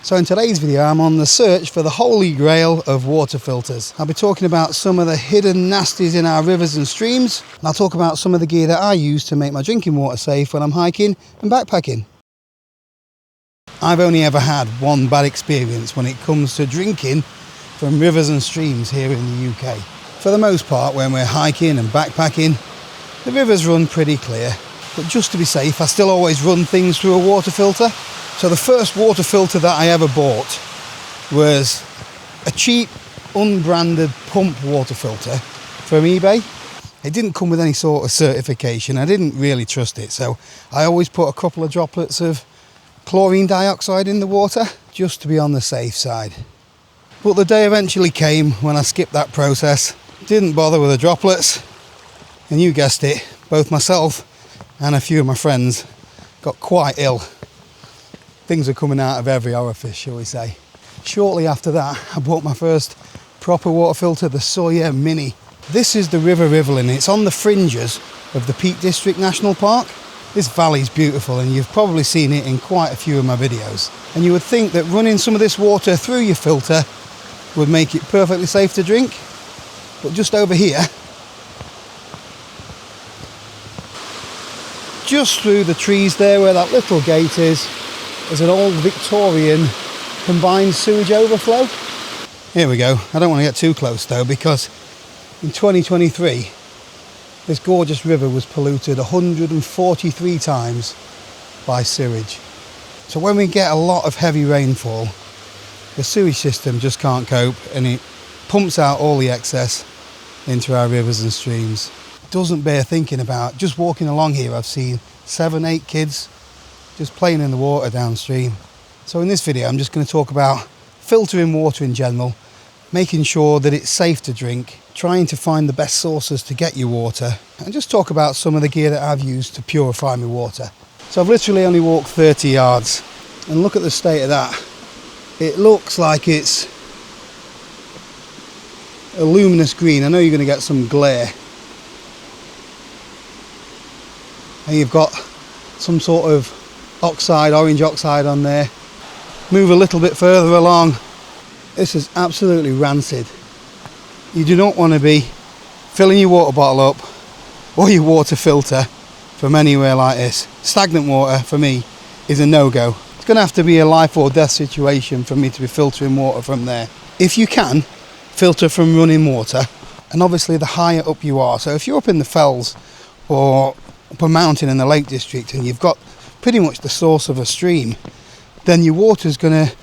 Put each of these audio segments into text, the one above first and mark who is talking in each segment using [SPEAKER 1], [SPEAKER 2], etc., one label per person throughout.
[SPEAKER 1] So in today's video I'm on the search for the holy grail of water filters. I'll be talking about some of the hidden nasties in our rivers and streams, and I'll talk about some of the gear that I use to make my drinking water safe when I'm hiking and backpacking. I've only ever had one bad experience when it comes to drinking from rivers and streams here in the UK. For the most part, when we're hiking and backpacking, the rivers run pretty clear, but just to be safe I still always run things through a water filter. So the first water filter that I ever bought was a cheap, unbranded pump water filter from eBay. It didn't come with any sort of certification. I didn't really trust it, so I always put a couple of droplets of chlorine dioxide in the water just to be on the safe side. But the day eventually came when I skipped that process, didn't bother with the droplets, and you guessed it, both myself and a few of my friends got quite ill. Things are coming out of every orifice, shall we say. Shortly after that, I bought my first proper water filter, the Sawyer Mini. This is the River Rivlin. It's on the fringes of the Peak District National Park. This valley's beautiful, and you've probably seen it in quite a few of my videos. And you would think that running some of this water through your filter would make it perfectly safe to drink. But just over here, just through the trees there where that little gate is an old Victorian combined sewage overflow. Here we go. I don't want to get too close though, because in 2023 this gorgeous river was polluted 143 times by sewage. So when we get a lot of heavy rainfall, the sewage system just can't cope and it pumps out all the excess into our rivers and streams. It doesn't bear thinking about. Just walking along here I've seen 7-8 kids just playing in the water downstream. So in this video I'm just going to talk about filtering water in general, making sure that it's safe to drink, trying to find the best sources to get your water, and just talk about some of the gear that I've used to purify my water. So I've literally only walked 30 yards and look at the state of that. It looks like it's a luminous green. I know you're going to get some glare. And you've got some sort of oxide, orange oxide on there. Move a little bit further along. This is absolutely rancid. You do not want to be filling your water bottle up or your water filter from anywhere like this. Stagnant water for me is a no-go. It's going to have to be a life or death situation for me to be filtering water from there. If you can, filter from running water, and obviously the higher up you are. So if you're up in the fells or up a mountain in the Lake District and you've got pretty much the source of a stream, then your water is going to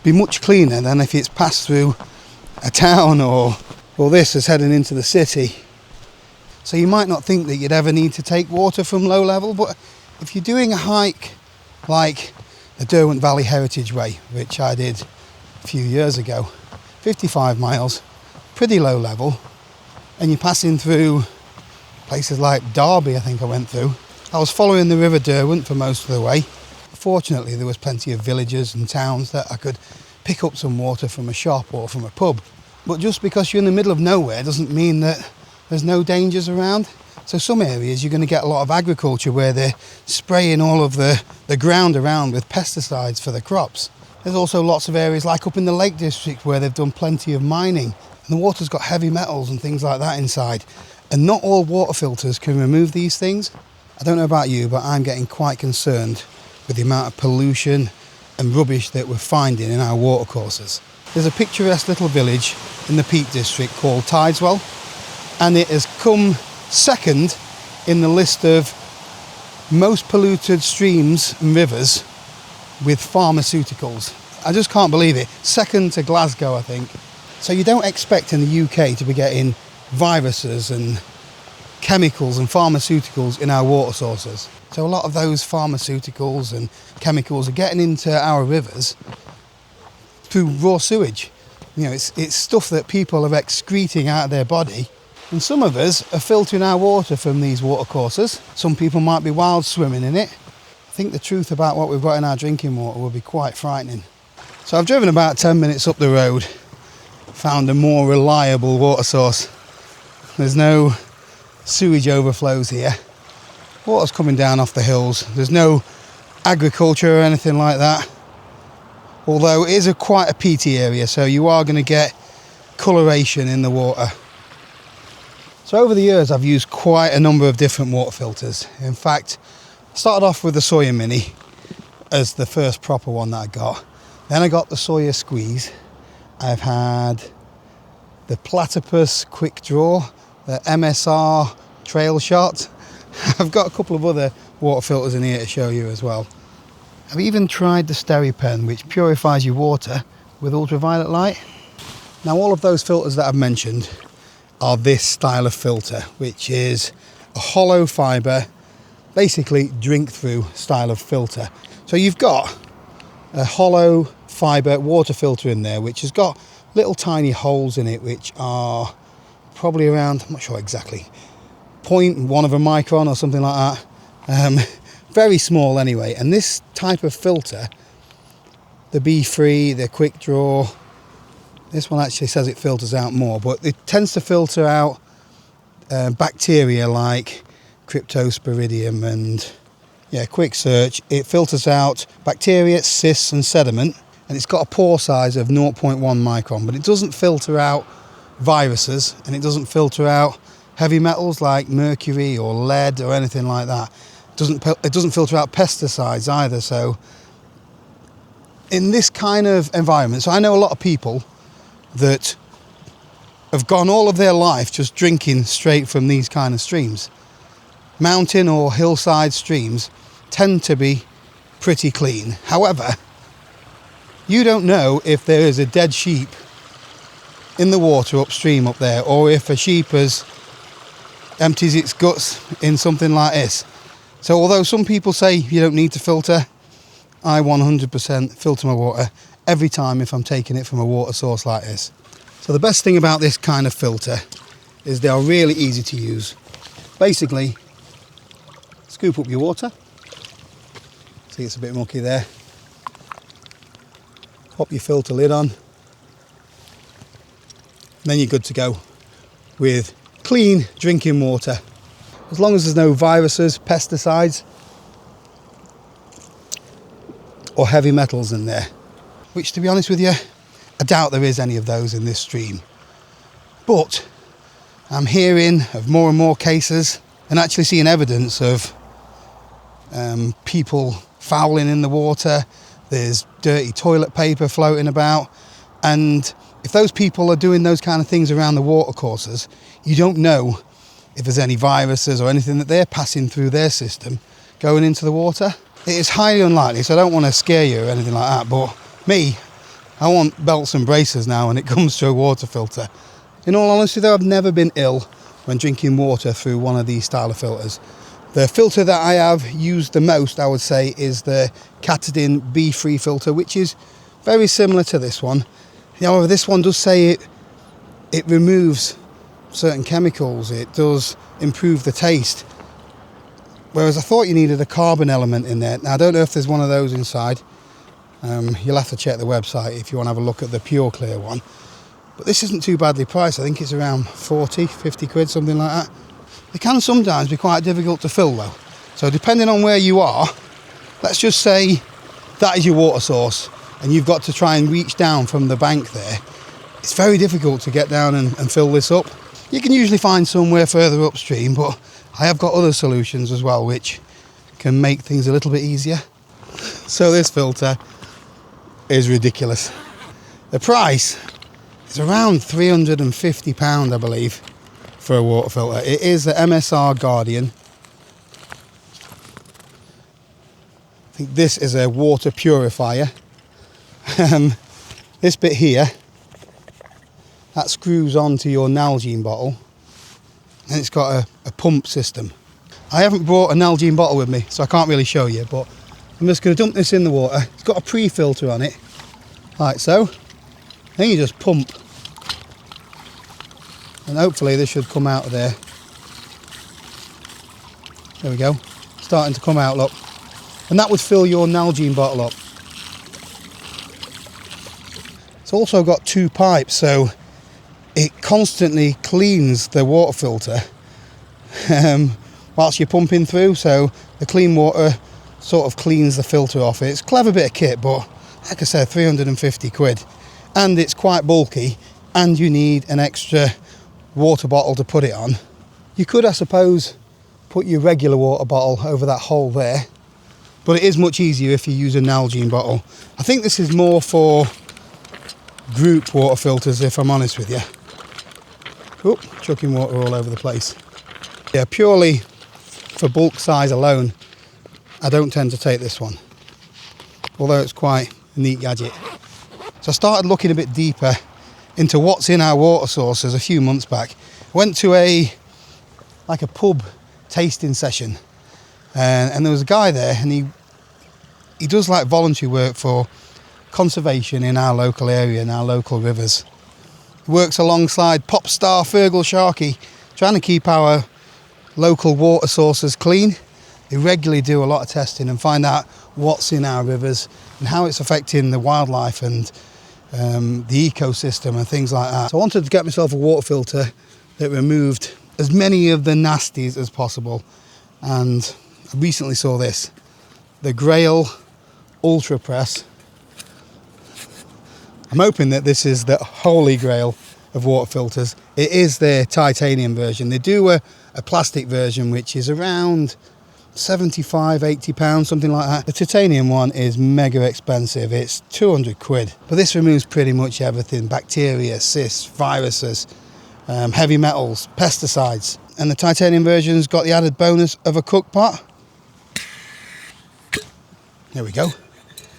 [SPEAKER 1] be much cleaner than if it's passed through a town or this is heading into the city. So you might not think that you'd ever need to take water from low level, but if you're doing a hike like the Derwent Valley Heritage Way, which I did a few years ago, 55 miles, pretty low level, and you're passing through places like Derby, I think I went through. I was following the River Derwent for most of the way. Fortunately, there was plenty of villages and towns that I could pick up some water from a shop or from a pub. But just because you're in the middle of nowhere doesn't mean that there's no dangers around. So some areas you're going to get a lot of agriculture where they're spraying all of the ground around with pesticides for the crops. There's also lots of areas like up in the Lake District where they've done plenty of mining and the water's got heavy metals and things like that inside. And not all water filters can remove these things. I don't know about you, but I'm getting quite concerned with the amount of pollution and rubbish that we're finding in our watercourses. There's a picturesque little village in the Peak District called Tideswell, and it has come second in the list of most polluted streams and rivers with pharmaceuticals. I just can't believe it. Second to Glasgow, I think. So you don't expect in the UK to be getting viruses and chemicals and pharmaceuticals in our water sources. So a lot of those pharmaceuticals and chemicals are getting into our rivers through raw sewage. You know, it's stuff that people are excreting out of their body, and some of us are filtering our water from these water courses. Some people might be wild swimming in it. I think the truth about what we've got in our drinking water will be quite frightening. So I've driven about 10 minutes up the road, found a more reliable water source. There's no sewage overflows here. Water's coming down off the hills. There's no agriculture or anything like that. although it is quite a peaty area, so you are going to get coloration in the water. So over the years I've used quite a number of different water filters. In fact, I started off with the Sawyer Mini as the first proper one that I got. Then I got the Sawyer Squeeze. I've had the Platypus Quick Draw, the MSR Trail Shot. I've got a couple of other water filters in here to show you as well. I've even tried the SteriPen, which purifies your water with ultraviolet light. Now all of those filters that I've mentioned are this style of filter, which is a hollow fibre, basically drink through style of filter. So you've got a hollow fibre water filter in there which has got little tiny holes in it which are probably around, I'm not sure exactly, 0.1 of a micron or something like that. Very small anyway. And this type of filter, the B3, the Quick Draw, this one actually says it filters out more, but it tends to filter out bacteria like Cryptosporidium and Quick Search. It filters out bacteria, cysts and sediment, and it's got a pore size of 0.1 micron, but it doesn't filter out viruses and it doesn't filter out heavy metals like mercury or lead or anything like that. It doesn't filter out pesticides either. So in this kind of environment, so I know a lot of people that have gone all of their life just drinking straight from these kind of streams. Mountain or hillside streams tend to be pretty clean. However, you don't know if there is a dead sheep in the water upstream up there, or if a sheep has empties its guts in something like this. So although some people say you don't need to filter, I 100% filter my water every time if I'm taking it from a water source like this. So the best thing about this kind of filter is they are really easy to use. Basically, scoop up your water. See, it's a bit mucky there. Pop your filter lid on. And then you're good to go with clean drinking water. As long as there's no viruses, pesticides, or heavy metals in there. Which, to be honest with you, I doubt there is any of those in this stream. But I'm hearing of more and more cases and actually seeing evidence of people fouling in the water. There's dirty toilet paper floating about. And if those people are doing those kind of things around the water courses, you don't know if there's any viruses or anything that they're passing through their system going into the water. It is highly unlikely, so I don't want to scare you or anything like that, but me, I want belts and braces now when it comes to a water filter. In all honesty though, I've never been ill when drinking water through one of these style of filters. The filter that I have used the most, I would say, is the Katadyn B3 filter, which is very similar to this one. However, this one does say it removes certain chemicals, it does improve the taste. Whereas I thought you needed a carbon element in there. Now I don't know if there's one of those inside. You'll have to check the website if you want to have a look at the Pure Clear one. But this isn't too badly priced. I think it's around 40, 50 quid, something like that. They can sometimes be quite difficult to fill though. So depending on where you are, let's just say that is your water source and you've got to try and reach down from the bank there. It's very difficult to get down and fill this up. You can usually find somewhere further upstream, but I have got other solutions as well which can make things a little bit easier. So this filter is ridiculous. The price is around £350, I believe, for a water filter. It is the MSR Guardian. I think this is a water purifier. This bit here, that screws onto your Nalgene bottle and it's got a pump system. I haven't brought a Nalgene bottle with me, so I can't really show you, but I'm just going to dump this in the water. It's got a pre-filter on it, like so. Then you just pump and hopefully this should come out of there. There we go, starting to come out, look. And that would fill your Nalgene bottle up. It's also got two pipes, so it constantly cleans the water filter whilst you're pumping through, so the clean water sort of cleans the filter off it. It's a clever bit of kit, but like I said, 350 quid. And it's quite bulky, and you need an extra water bottle to put it on. You could, I suppose, put your regular water bottle over that hole there, but it is much easier if you use a Nalgene bottle. I think this is more for group water filters, if I'm honest with you. Oh, chucking water all over the place. Yeah, purely for bulk size alone, I don't tend to take this one, although it's quite a neat gadget. So I started looking a bit deeper into what's in our water sources a few months back. I went to a pub tasting session, and there was a guy there, and he does like voluntary work for conservation in our local area, in our local rivers. He works alongside pop star Fergal Sharkey, trying to keep our local water sources clean. They regularly do a lot of testing and find out what's in our rivers and how it's affecting the wildlife and the ecosystem and things like that. So I wanted to get myself a water filter that removed as many of the nasties as possible, and I recently saw this, the Grail Ultra Press. I'm hoping that this is the holy grail of water filters. It is their titanium version. They do a plastic version which is around 75, 80 pounds, something like that. The titanium one is mega expensive. It's 200 quid. But this removes pretty much everything: bacteria, cysts, viruses, heavy metals, pesticides. And the titanium version's got the added bonus of a cook pot. There we go.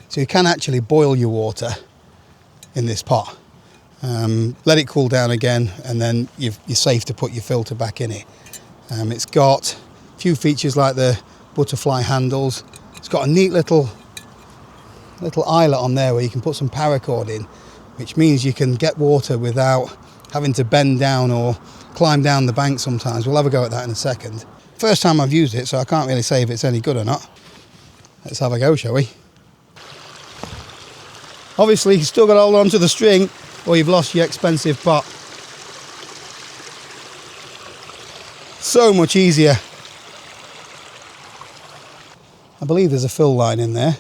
[SPEAKER 1] So you can actually boil your water in this pot. Let it cool down again, and then you're safe to put your filter back in it. It's got a few features like the butterfly handles. It's got a neat little eyelet on there where you can put some paracord in, which means you can get water without having to bend down or climb down the bank sometimes. We'll have a go at that in a second. First time I've used it, so I can't really say if it's any good or not. Let's have a go, shall we? Obviously, you've still got to hold on to the string or you've lost your expensive pot. So much easier. I believe there's a fill line in there,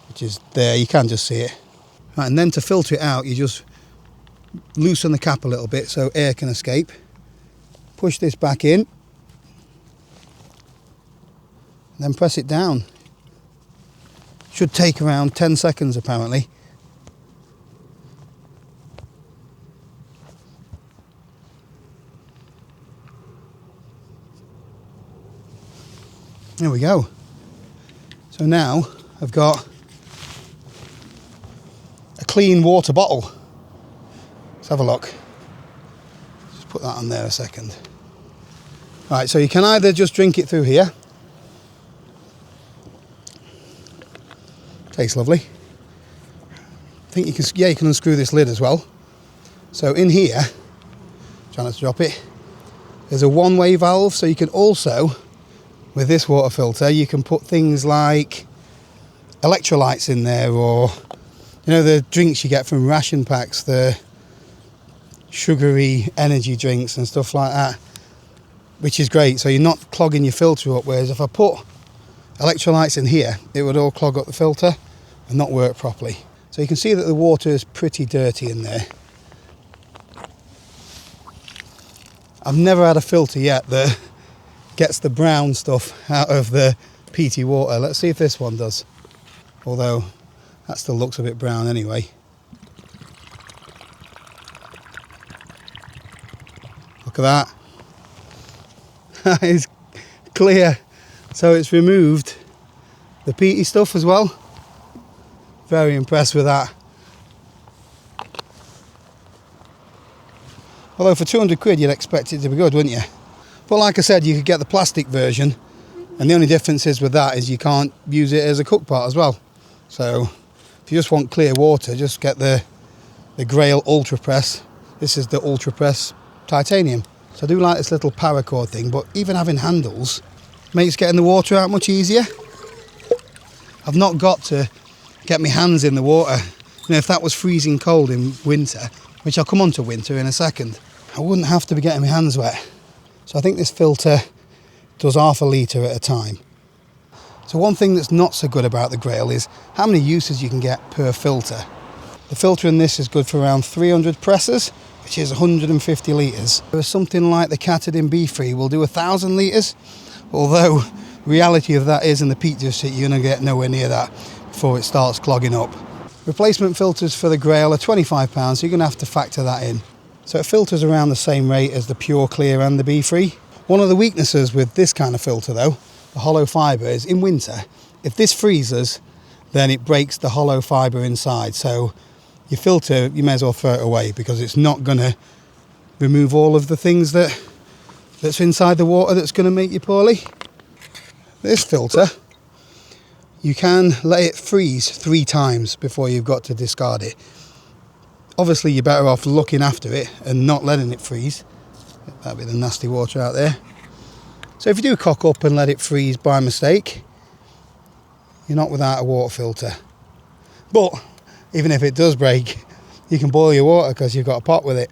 [SPEAKER 1] which is there, you can just see it. Right, and then to filter it out, you just loosen the cap a little bit so air can escape. Push this back in, and then press it down. Should take around 10 seconds apparently. There we go. So now I've got a clean water bottle. Let's have a look. Just put that on there a second. Right, so you can either just drink it through here. Tastes lovely. I think you can unscrew this lid as well. So in here, try not to drop it, there's a one-way valve, so you can also, with this water filter, you can put things like electrolytes in there, or you know, the drinks you get from ration packs, the sugary energy drinks and stuff like that, which is great. So you're not clogging your filter up, whereas if I put electrolytes in here, it would all clog up the filter and not work properly. So you can see that the water is pretty dirty in there. I've never had a filter yet that gets the brown stuff out of the peaty water. Let's see if this one does. Although that still looks a bit brown anyway. Look at that. That is clear. So it's removed the peaty stuff as well. Very impressed with that. Although for 200 quid you'd expect it to be good, wouldn't you? But like I said, you could get the plastic version, and the only difference is with that is you can't use it as a cook pot as well. So if you just want clear water, just get the Grail Ultra Press. This is the Ultra Press titanium. So I do like this little paracord thing, but even having handles makes getting the water out much easier. I've not got to get my hands in the water. You know, if that was freezing cold in winter, which I'll come on to winter in a second, I wouldn't have to be getting my hands wet. So I think this filter does half a litre at a time. So one thing that's not so good about the Grail is how many uses you can get per filter. The filter in this is good for around 300 presses, which is 150 litres. Whereas something like the Katadyn B3 will do 1,000 litres, although the reality of that is in the Peak District you're going to get nowhere near that before it starts clogging up. Replacement filters for the Grail are £25, so you're going to have to factor that in. So it filters around the same rate as the Pure Clear and the B3. One of the weaknesses with this kind of filter though, the hollow fibre, is in winter, if this freezes, then it breaks the hollow fibre inside. So your filter, you may as well throw it away because it's not going to remove all of the things that's inside the water that's going to make you poorly. This filter, you can let it freeze 3 times before you've got to discard it. Obviously you're better off looking after it and not letting it freeze. That'd be the nasty water out there. So if you do cock up and let it freeze by mistake, you're not without a water filter. But even if it does break, you can boil your water because you've got a pot with it.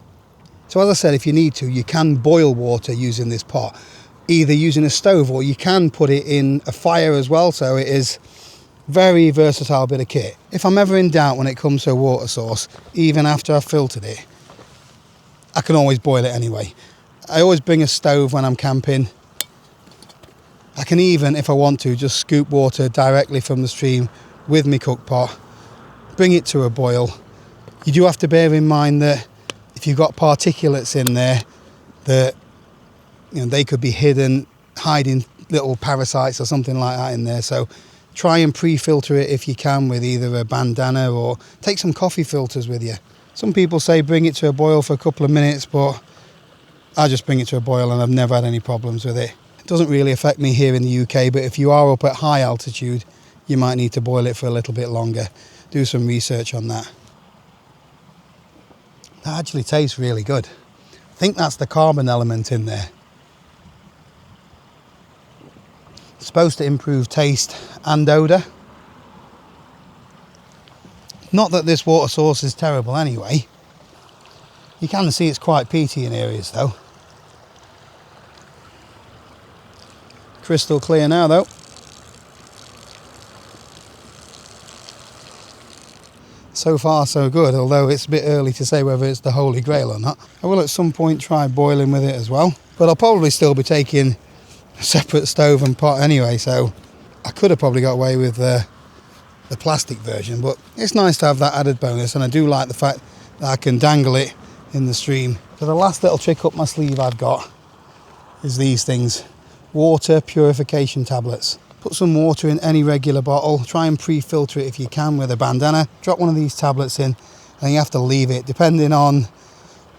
[SPEAKER 1] So as I said, if you need to, you can boil water using this pot, either using a stove or you can put it in a fire as well. So it is very versatile bit of kit. If I'm ever in doubt when it comes to a water source, even after I've filtered it, I can always boil it anyway. I always bring a stove when I'm camping. I can even, if I want to, just scoop water directly from the stream with my cook pot, bring it to a boil. You do have to bear in mind that if you've got particulates in there, that they could be hiding little parasites or something like that in there. So try and pre-filter it if you can with either a bandana or take some coffee filters with you. Some people say bring it to a boil for a couple of minutes, but I just bring it to a boil and I've never had any problems with it. It doesn't really affect me here in the UK, but if you are up at high altitude, you might need to boil it for a little bit longer. Do some research on that. That actually tastes really good. I think that's the carbon element in there. It's supposed to improve taste and odour. Not that this water source is terrible anyway. You can see it's quite peaty in areas though. Crystal clear now though. So far so good, although it's a bit early to say whether it's the Holy Grail or not. I will at some point try boiling with it as well, but I'll probably still be taking a separate stove and pot anyway, so I could have probably got away with the plastic version, but it's nice to have that added bonus, and I do like the fact that I can dangle it in the stream. So the last little trick up my sleeve I've got is these things, water purification tablets. Put some water in any regular bottle, try and pre-filter it if you can with a bandana, drop one of these tablets in, and you have to leave it depending on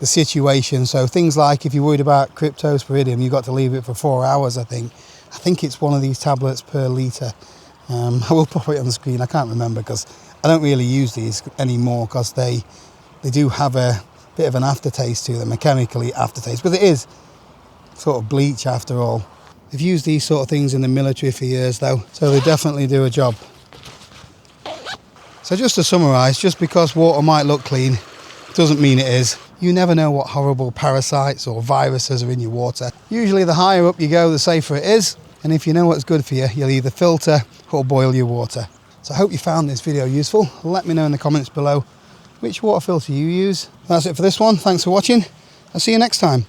[SPEAKER 1] the situation. So things like if you're worried about cryptosporidium, you've got to leave it for 4 hours, I think. I think it's one of these tablets per litre. I will pop it on the screen, I can't remember because I don't really use these anymore because they do have a bit of an aftertaste to them, a chemically aftertaste, because it is sort of bleach after all. They've used these sort of things in the military for years though, so they definitely do a job. So just to summarise, just because water might look clean doesn't mean it is. You never know what horrible parasites or viruses are in your water. Usually the higher up you go, the safer it is. And if you know what's good for you, you'll either filter or boil your water. So I hope you found this video useful. Let me know in the comments below which water filter you use. That's it for this one. Thanks for watching. I'll see you next time.